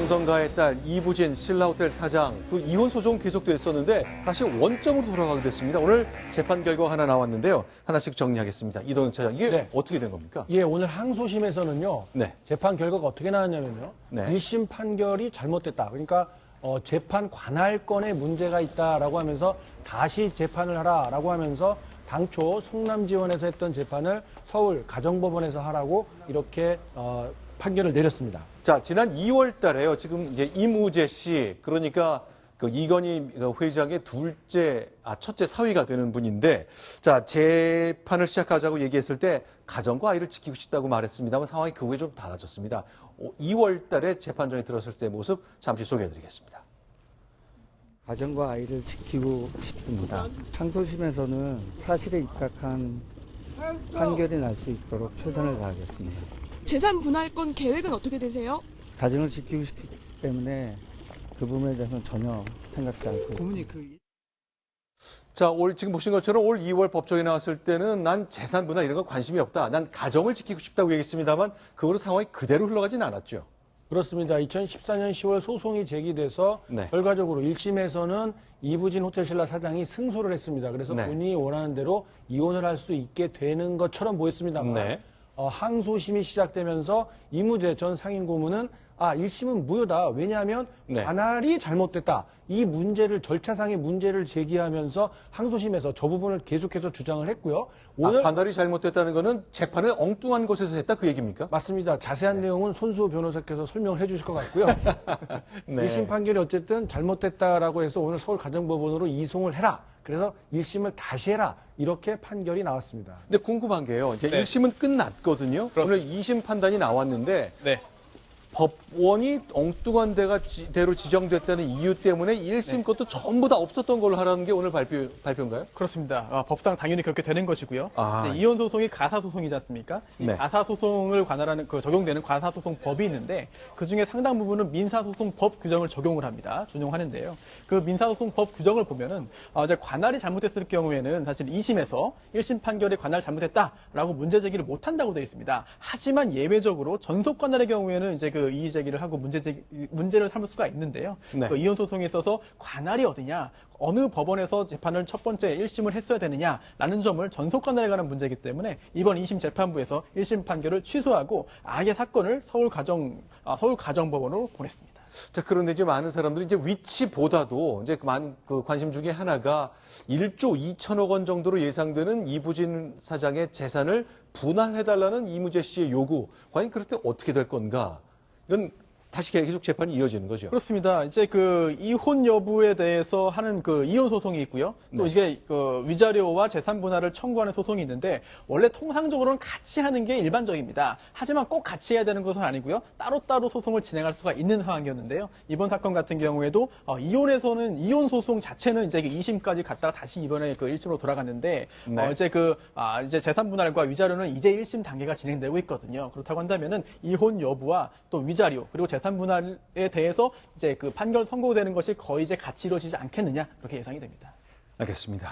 삼성가의 딸 이부진 신라호텔 사장 그 이혼 소송 계속됐었는데 다시 원점으로 돌아가게 됐습니다. 오늘 재판 결과 하나 나왔는데요. 하나씩 정리하겠습니다. 이동영 차장, 이게 네. 어떻게 된 겁니까? 예, 오늘 항소심에서는요. 네. 재판 결과가 어떻게 나왔냐면요. 네. 1심 판결이 잘못됐다. 그러니까 재판 관할권에 문제가 있다라고 하면서 다시 재판을 하라라고 하면서 당초 성남지원에서 했던 재판을 서울 가정법원에서 하라고 이렇게 판결을 내렸습니다. 자, 지난 2월 달에요. 지금 이제 이무재 씨, 그러니까 그 이건희 회장의 첫째 사위가 되는 분인데, 자, 재판을 시작하자고 얘기했을 때 가정과 아이를 지키고 싶다고 말했습니다만 상황이 그 후에 좀 달라졌습니다. 2월 달에 재판정에 들었을 때 모습 잠시 소개해드리겠습니다. 가정과 아이를 지키고 싶습니다. 항소심에서는 사실에 입각한 판결이 날 수 있도록 최선을 다하겠습니다. 재산 분할권 계획은 어떻게 되세요? 가정을 지키고 싶기 때문에 그 부분에 대해서는 전혀 생각지 않고 있습니다. 자, 지금 보신 것처럼 올 2월 법정에 나왔을 때는 난 재산 분할 이런 거 관심이 없다. 난 가정을 지키고 싶다고 얘기했습니다만 그거로 상황이 그대로 흘러가진 않았죠. 그렇습니다. 2014년 10월 소송이 제기돼서 네. 결과적으로 1심에서는 이부진 호텔신라 사장이 승소를 했습니다. 그래서 네. 본인이 원하는 대로 이혼을 할 수 있게 되는 것처럼 보였습니다만 네. 항소심이 시작되면서 이무재 전 상임고문은 1심은 무효다. 왜냐하면 네. 관할이 잘못됐다. 이 문제를 절차상의 문제를 제기하면서 항소심에서 저 부분을 계속해서 주장을 했고요. 오늘 관할이 잘못됐다는 거는 재판을 엉뚱한 곳에서 했다 그 얘기입니까? 맞습니다. 자세한 내용은 손수호 변호사께서 설명을 해주실 것 같고요. 네. 1심 판결이 어쨌든 잘못됐다라고 해서 오늘 서울가정법원으로 이송을 해라. 그래서 1심을 다시 해라. 이렇게 판결이 나왔습니다. 근데 궁금한 게요. 이제 네. 1심은 끝났거든요. 오늘 2심 판단이 나왔는데 네. 법원이 엉뚱한 대로 지정됐다는 이유 때문에 1심 것도 전부 다 없었던 걸로 하라는 게 오늘 발표인가요? 그렇습니다. 법상 당연히 그렇게 되는 것이고요. 아. 네, 이혼 소송이 가사 소송이지 않습니까? 이 네. 가사 소송을 관할하는 적용되는 가사 소송 법이 있는데 그 중에 상당 부분은 민사 소송 법 규정을 적용을 합니다. 준용하는데요. 그 민사 소송 법 규정을 보면은 이제 관할이 잘못됐을 경우에는 사실 2심에서 1심 판결이 관할 잘못했다라고 문제 제기를 못 한다고 되어 있습니다. 하지만 예외적으로 전속 관할의 경우에는 이제 그 이의 제기를 하고 문제를 삼을 수가 있는데요. 네. 그 이혼 소송에 있어서 관할이 어디냐, 어느 법원에서 재판을 첫 번째 1심을 했어야 되느냐라는 점을 전속 관할에 관한 문제이기 때문에 이번 2심 재판부에서 1심 판결을 취소하고 아예 사건을 서울가정법원으로 보냈습니다. 자, 그런데 이제 많은 사람들이 이제 위치보다도 이제 그 관심 중에 하나가 1조 2천억 원 정도로 예상되는 이부진 사장의 재산을 분할해달라는 이무재 씨의 요구. 과연 그럴 때 어떻게 될 건가? 이건 다시 계속 재판이 이어지는 거죠. 그렇습니다. 이제 그 이혼 여부에 대해서 하는 그 이혼 소송이 있고요. 또 네. 이게 그 위자료와 재산 분할을 청구하는 소송이 있는데 원래 통상적으로는 같이 하는 게 일반적입니다. 하지만 꼭 같이 해야 되는 것은 아니고요. 따로따로 소송을 진행할 수가 있는 상황이었는데요. 이번 사건 같은 경우에도 이혼에서는 이혼 소송 자체는 이제 2심까지 갔다가 다시 이번에 그 1심으로 돌아갔는데 네. 이제 재산 분할과 위자료는 이제 1심 단계가 진행되고 있거든요. 그렇다고 한다면은 이혼 여부와 또 위자료 그리고 재산 분할에 대해서 이제 그 판결 선고되는 것이 거의 이제 같이 이루어지지 않겠느냐 그렇게 예상이 됩니다. 알겠습니다.